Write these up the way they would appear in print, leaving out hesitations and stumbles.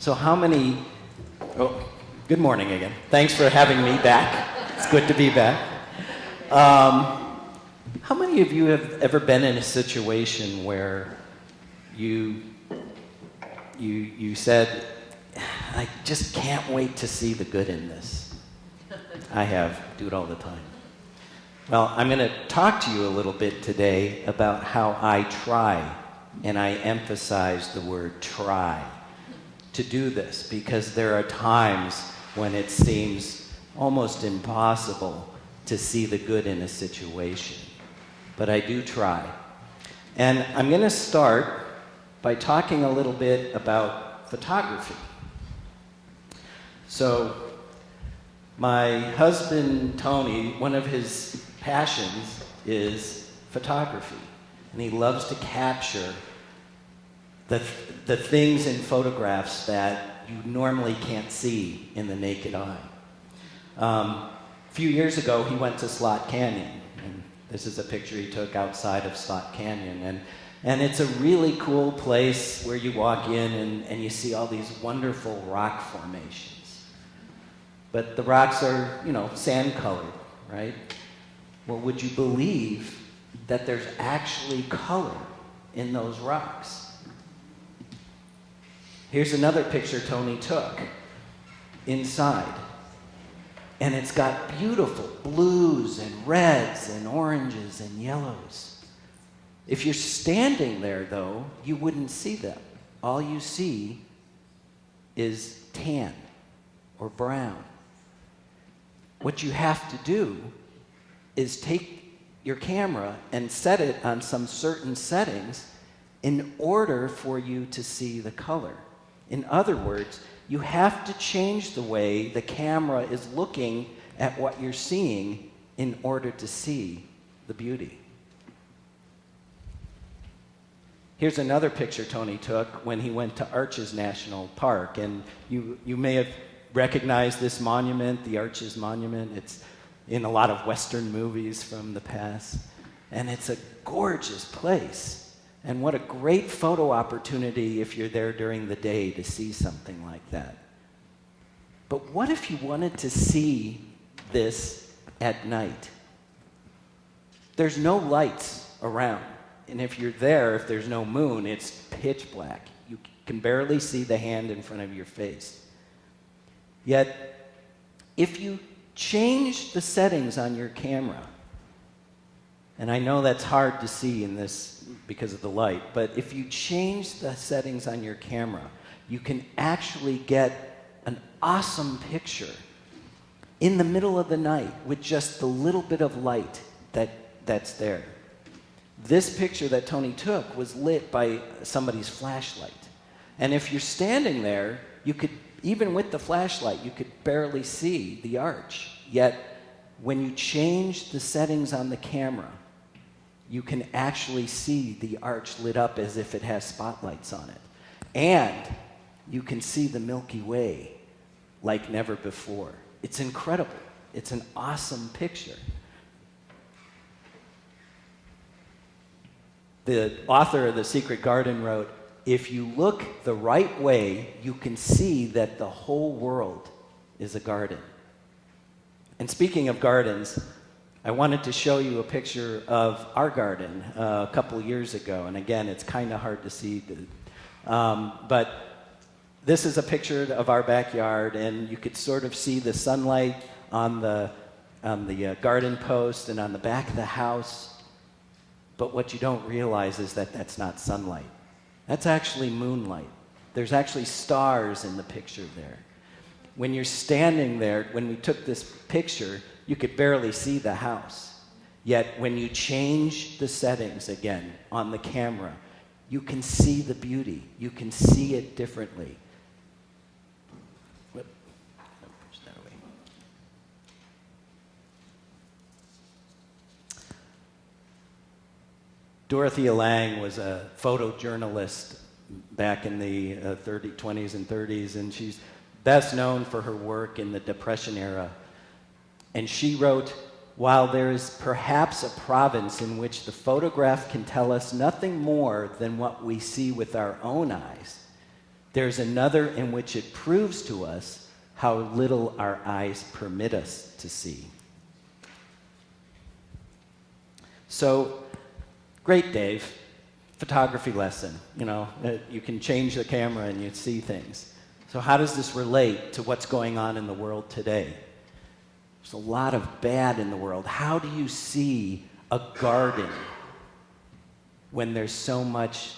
So how many, oh, good morning again. Thanks for having me back. It's good to be back. How many of you have ever been in a situation where you said, I just can't wait to see the good in this? I have, do it all the time. Well, I'm going to talk to you a little bit today about how I try, and I emphasize the word try, to do this, because there are times when it seems almost impossible to see the good in a situation. But I do try. And I'm going to start by talking a little bit about photography. So, my husband, Tony, one of his passions is photography. And he loves to capture the things in photographs that you normally can't see in the naked eye. A few years ago, he went to Slot Canyon. And this is a picture he took outside of Slot Canyon. And it's a really cool place where you walk in and you see all these wonderful rock formations. But the rocks are, sand-colored, right? Well, would you believe that there's actually color in those rocks? Here's another picture Tony took inside. And it's got beautiful blues and reds and oranges and yellows. If you're standing there, though, you wouldn't see them. All you see is tan or brown. What you have to do is take your camera and set it on some certain settings in order for you to see the color. In other words, you have to change the way the camera is looking at what you're seeing in order to see the beauty. Here's another picture Tony took when he went to Arches National Park. And you may have recognized this monument, the Arches Monument. It's in a lot of Western movies from the past. And it's a gorgeous place. And what a great photo opportunity if you're there during the day to see something like that. But what if you wanted to see this at night? There's no lights around. And if you're there, if there's no moon, it's pitch black. You can barely see the hand in front of your face. Yet, if you change the settings on your camera, and I know that's hard to see in this because of the light, but if you change the settings on your camera, you can actually get an awesome picture in the middle of the night with just the little bit of light that's there. This picture that Tony took was lit by somebody's flashlight. And if you're standing there, you could, even with the flashlight, you could barely see the arch. Yet, when you change the settings on the camera, you can actually see the arch lit up as if it has spotlights on it. And you can see the Milky Way like never before. It's incredible. It's an awesome picture. The author of The Secret Garden wrote, if you look the right way, you can see that the whole world is a garden. And speaking of gardens, I wanted to show you a picture of our garden a couple years ago. And again, it's kind of hard to see. But this is a picture of our backyard, and you could sort of see the sunlight on the garden post and on the back of the house. But what you don't realize is that that's not sunlight. That's actually moonlight. There's actually stars in the picture there. When you're standing there, when we took this picture, you could barely see the house. Yet when you change the settings again on the camera, you can see the beauty. You can see it differently. Push that away. Dorothea Lange was a photojournalist back in the 20s and 30s, and she's best known for her work in the Depression era. And she wrote, while there is perhaps a province in which the photograph can tell us nothing more than what we see with our own eyes, There's another in which it proves to us how little our eyes permit us to see. So, great, Dave. Photography lesson. You can change the camera and you see things. So how does this relate to what's going on in the world today? There's a lot of bad in the world. How do you see a garden when there's so much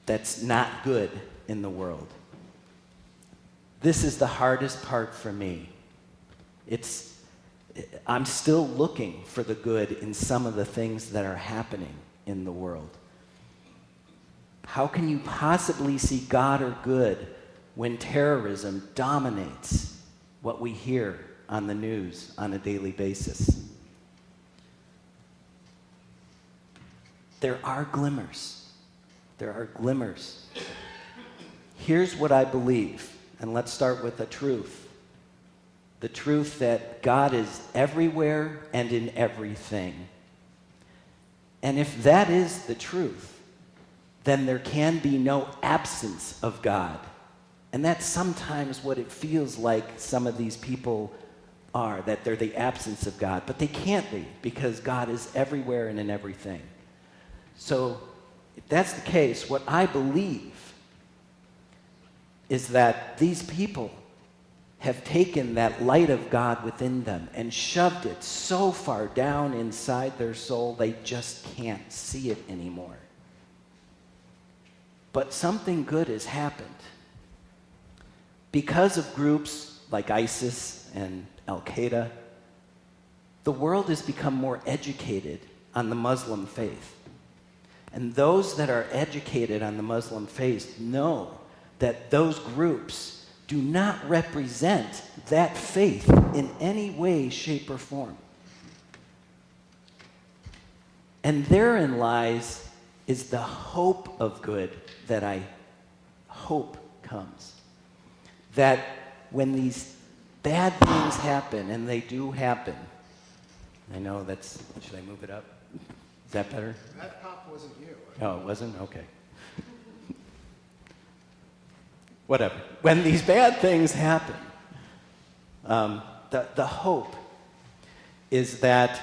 that's not good in the world? This is the hardest part for me. I'm still looking for the good in some of the things that are happening in the world. How can you possibly see God or good when terrorism dominates what we hear on the news on a daily basis? There are glimmers. There are glimmers. Here's what I believe, and let's start with the truth. The truth that God is everywhere and in everything. And if that is the truth, then there can be no absence of God. And that's sometimes what it feels like some of these people are, that they're the absence of God. But they can't be, because God is everywhere and in everything. So, if that's the case, what I believe is that these people have taken that light of God within them and shoved it so far down inside their soul they just can't see it anymore. But something good has happened. Because of groups like ISIS and Al-Qaeda, the world has become more educated on the Muslim faith. And those that are educated on the Muslim faith know that those groups do not represent that faith in any way, shape, or form. And therein lies is the hope of good that I hope comes. That when these bad things happen, and they do happen, I know that's, should I move it up? Is that better? That pop wasn't you. Oh, it wasn't? Okay. Whatever. When these bad things happen, the hope is that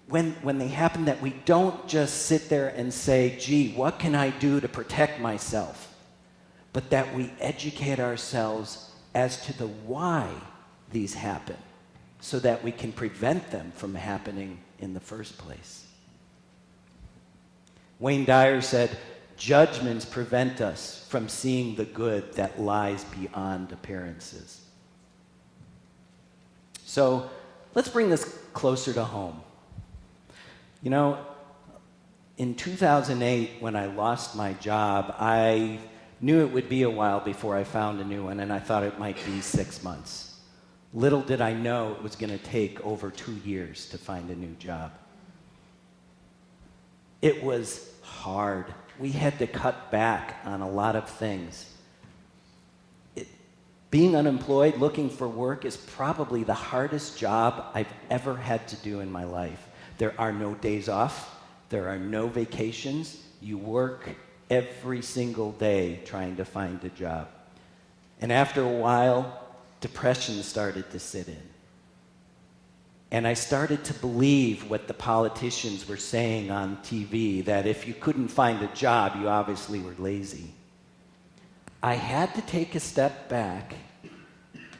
when they happen, that we don't just sit there and say, gee, what can I do to protect myself? But that we educate ourselves as to the why these happen, so that we can prevent them from happening in the first place. Wayne Dyer said, judgments prevent us from seeing the good that lies beyond appearances. So let's bring this closer to home. You know, in 2008, when I lost my job, I knew it would be a while before I found a new one, and I thought it might be 6 months. Little did I know it was going to take over 2 years to find a new job. It was hard. We had to cut back on a lot of things. Being unemployed, looking for work, is probably the hardest job I've ever had to do in my life. There are no days off. There are no vacations. You work every single day trying to find a job. And after a while, depression started to sit in. And I started to believe what the politicians were saying on TV, that if you couldn't find a job, you obviously were lazy. I had to take a step back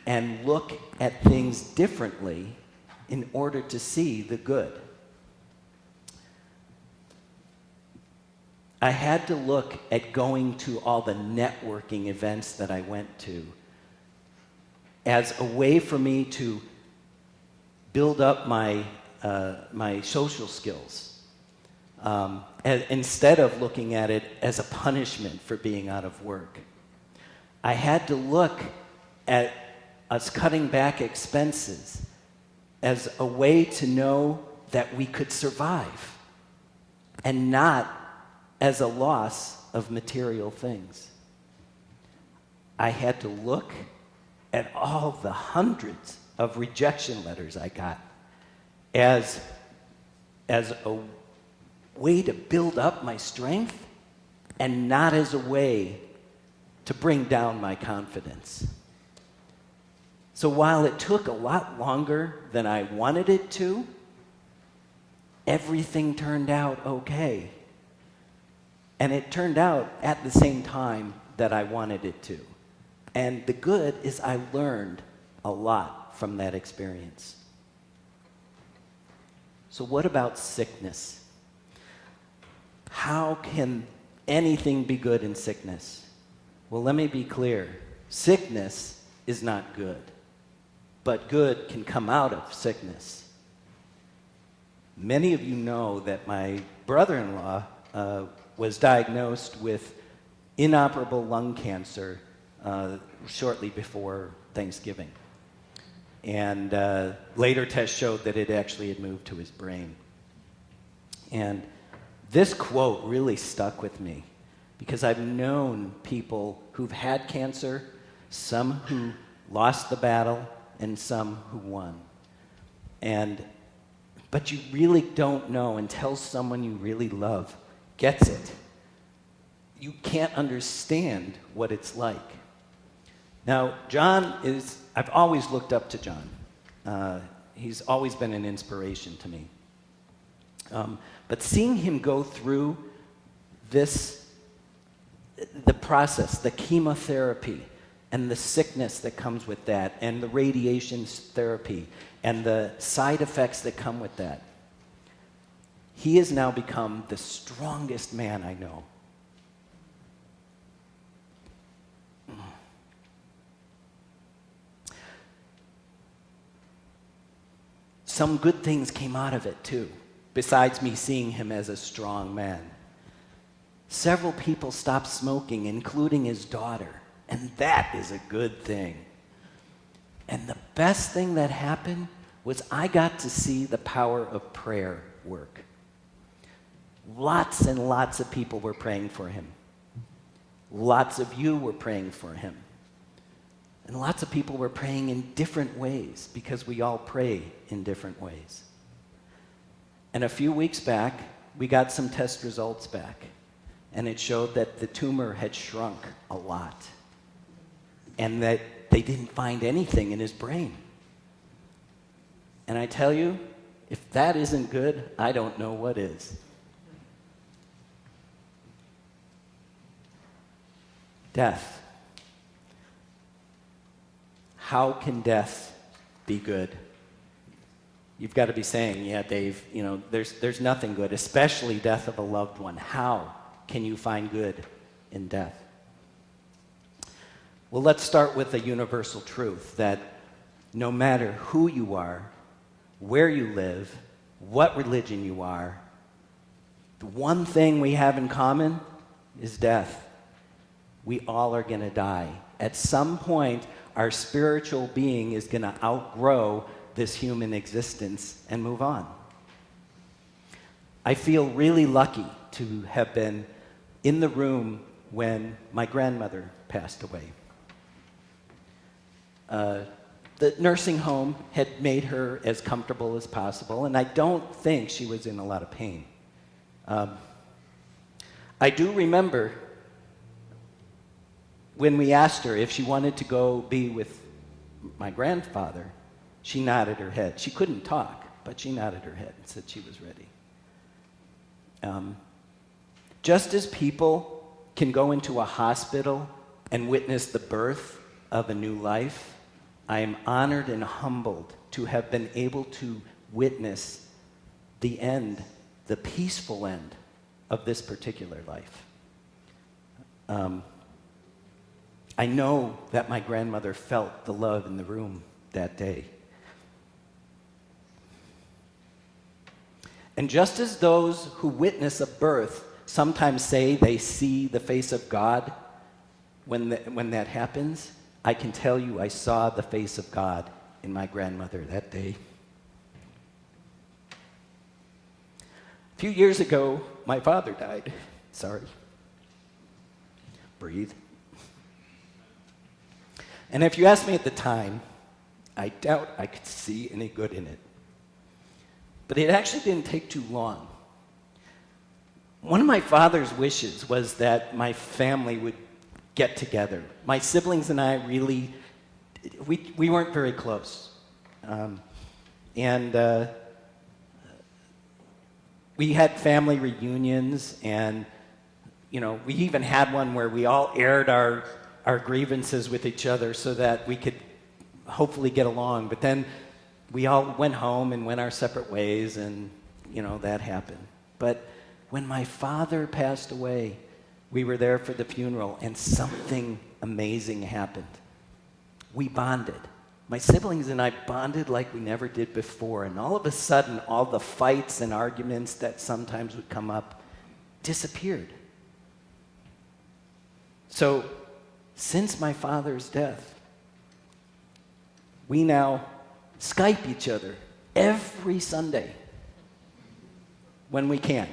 and look at things differently in order to see the good. I had to look at going to all the networking events that I went to as a way for me to build up my social skills, instead of looking at it as a punishment for being out of work. I had to look at us cutting back expenses as a way to know that we could survive, and not as a loss of material things. I had to look at all the hundreds of rejection letters I got as a way to build up my strength, and not as a way to bring down my confidence. So while it took a lot longer than I wanted it to, everything turned out okay. And it turned out at the same time that I wanted it to. And the good is I learned a lot from that experience. So what about sickness? How can anything be good in sickness? Well, let me be clear. Sickness is not good, but good can come out of sickness. Many of you know that my brother-in-law was diagnosed with inoperable lung cancer shortly before Thanksgiving. And later tests showed that it actually had moved to his brain. And this quote really stuck with me because I've known people who've had cancer, some who lost the battle, and some who won. But you really don't know until someone you really love gets it. You can't understand what it's like. Now, I've always looked up to John. He's always been an inspiration to me. But seeing him go through the process, the chemotherapy, and the sickness that comes with that, and the radiation therapy, and the side effects that come with that, he has now become the strongest man I know. Some good things came out of it too, besides me seeing him as a strong man. Several people stopped smoking, including his daughter, and that is a good thing. And the best thing that happened was I got to see the power of prayer work. Lots and lots of people were praying for him. Lots of you were praying for him. And lots of people were praying in different ways because we all pray in different ways. And a few weeks back, we got some test results back, and it showed that the tumor had shrunk a lot and that they didn't find anything in his brain. And I tell you, if that isn't good, I don't know what is. Death. How can death be good? You've got to be saying, yeah, Dave, there's nothing good, especially death of a loved one. How can you find good in death? Well, let's start with a universal truth that no matter who you are, where you live, what religion you are, the one thing we have in common is death. We all are going to die. At some point, our spiritual being is going to outgrow this human existence and move on. I feel really lucky to have been in the room when my grandmother passed away. The nursing home had made her as comfortable as possible, and I don't think she was in a lot of pain. I do remember when we asked her if she wanted to go be with my grandfather, she nodded her head. She couldn't talk, but she nodded her head and said she was ready. Just as people can go into a hospital and witness the birth of a new life, I am honored and humbled to have been able to witness the end, the peaceful end of this particular life. I know that my grandmother felt the love in the room that day. And just as those who witness a birth sometimes say they see the face of God when that happens, I can tell you I saw the face of God in my grandmother that day. A few years ago, my father died. Sorry. Breathe. And if you asked me at the time, I doubt I could see any good in it. But it actually didn't take too long. One of my father's wishes was that my family would get together. My siblings and I really, we weren't very close. And we had family reunions, and we even had one where we all aired our grievances with each other so that we could hopefully get along. But then we all went home and went our separate ways, and that happened. But when my father passed away, we were there for the funeral, and something amazing happened. We bonded. My siblings and I bonded like we never did before, and all of a sudden, all the fights and arguments that sometimes would come up disappeared. So, since my father's death, we now Skype each other every Sunday when we can.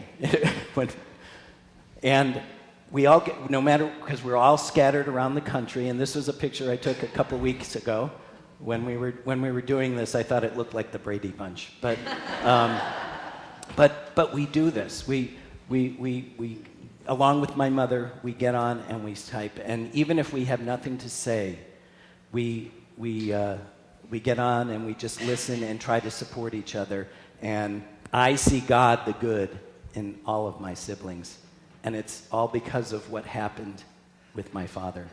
And we all get, no matter, because we're all scattered around the country, and this was a picture I took a couple weeks ago. When we were doing this, I thought it looked like the Brady Bunch. But we do this. We along with my mother, we get on and we Skype. And even if we have nothing to say, we get on and we just listen and try to support each other. And I see God the good in all of my siblings. And it's all because of what happened with my father.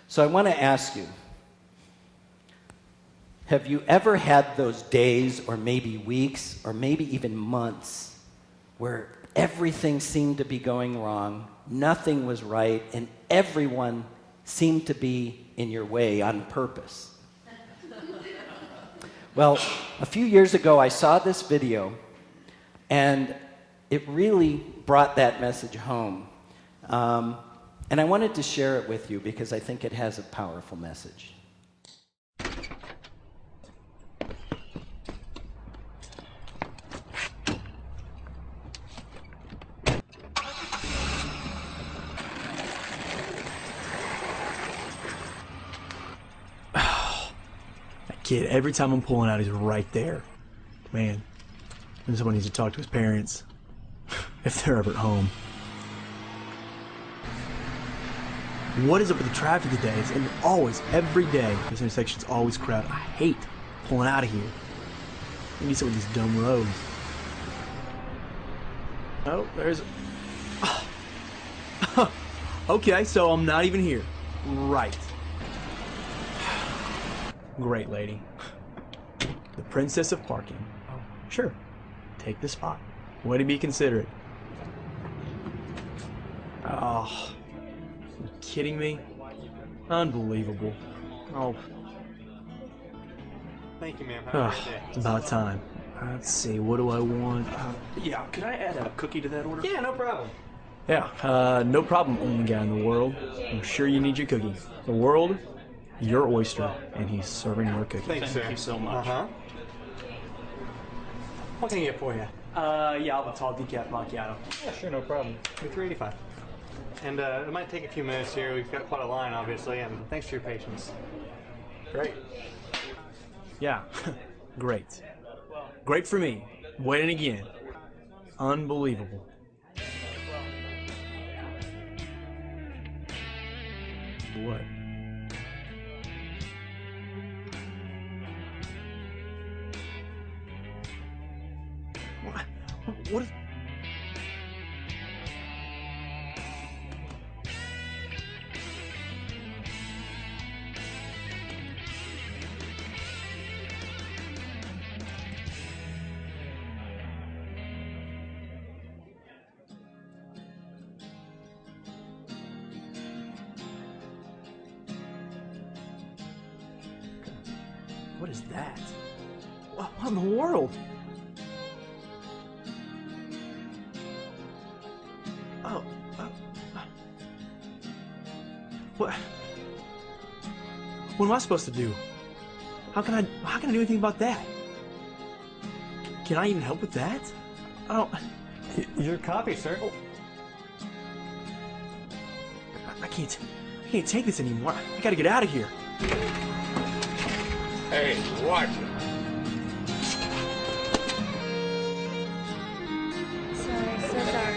So I want to ask you, have you ever had those days or maybe weeks or maybe even months where everything seemed to be going wrong, nothing was right, and everyone seemed to be in your way on purpose? Well, a few years ago I saw this video, and it really brought that message home. And I wanted to share it with you because I think it has a powerful message. That kid, every time I'm pulling out, he's right there. Man, someone needs to talk to his parents, if they're ever at home. What is up with the traffic today? It's always, every day, this intersection's always crowded. I hate pulling out of here. I need some of these dumb roads. Oh, there's... Okay, so I'm not even here. Right. Great lady. The princess of parking. Oh, sure. Take the spot. Way to be considerate. Oh... Kidding me? Unbelievable. Oh. Thank you, ma'am. Have a great day. It's about time. Let's see, what do I want? Yeah, could I add a cookie to that order? Yeah, no problem. Yeah, no problem, only guy in the world. I'm sure you need your cookie. The world, your oyster, and he's serving your cookie. Thanks, sir. Thank you so much. What can I get for you? Yeah, I'll have a tall decaf macchiato. Yeah, sure, no problem. $3.85. And it might take a few minutes here. We've got quite a line, obviously, and thanks for your patience. Great. Yeah, great. Great for me. Winning again. Unbelievable. What? What is... What is that? What in the world? Oh, what? What am I supposed to do? How can I do anything about that? Can I even help with that? I don't. Your copy, sir. Oh. I can't take this anymore. I gotta get out of here. Hey, watch it. Sorry, so sorry.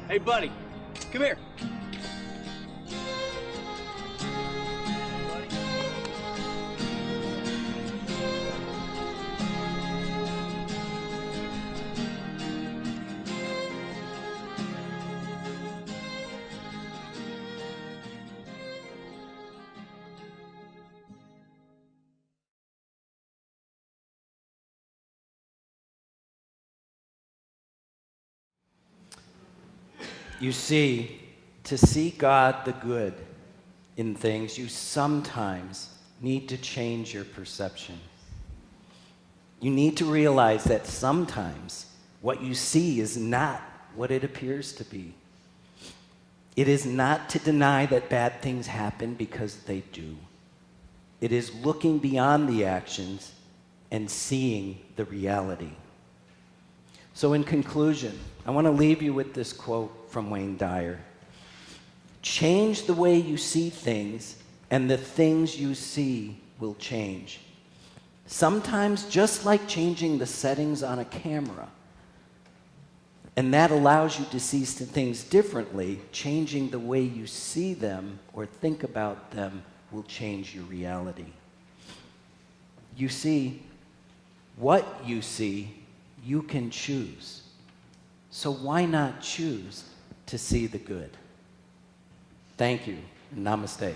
Hey, buddy, come here. You see, to see God the good in things, you sometimes need to change your perception. You need to realize that sometimes what you see is not what it appears to be. It is not to deny that bad things happen, because they do. It is looking beyond the actions and seeing the reality. So in conclusion, I want to leave you with this quote from Wayne Dyer. Change the way you see things, and the things you see will change. Sometimes just like changing the settings on a camera. And that allows you to see things differently. Changing the way you see them or think about them will change your reality. You see, what you see, you can choose. So why not choose to see the good? Thank you. Namaste.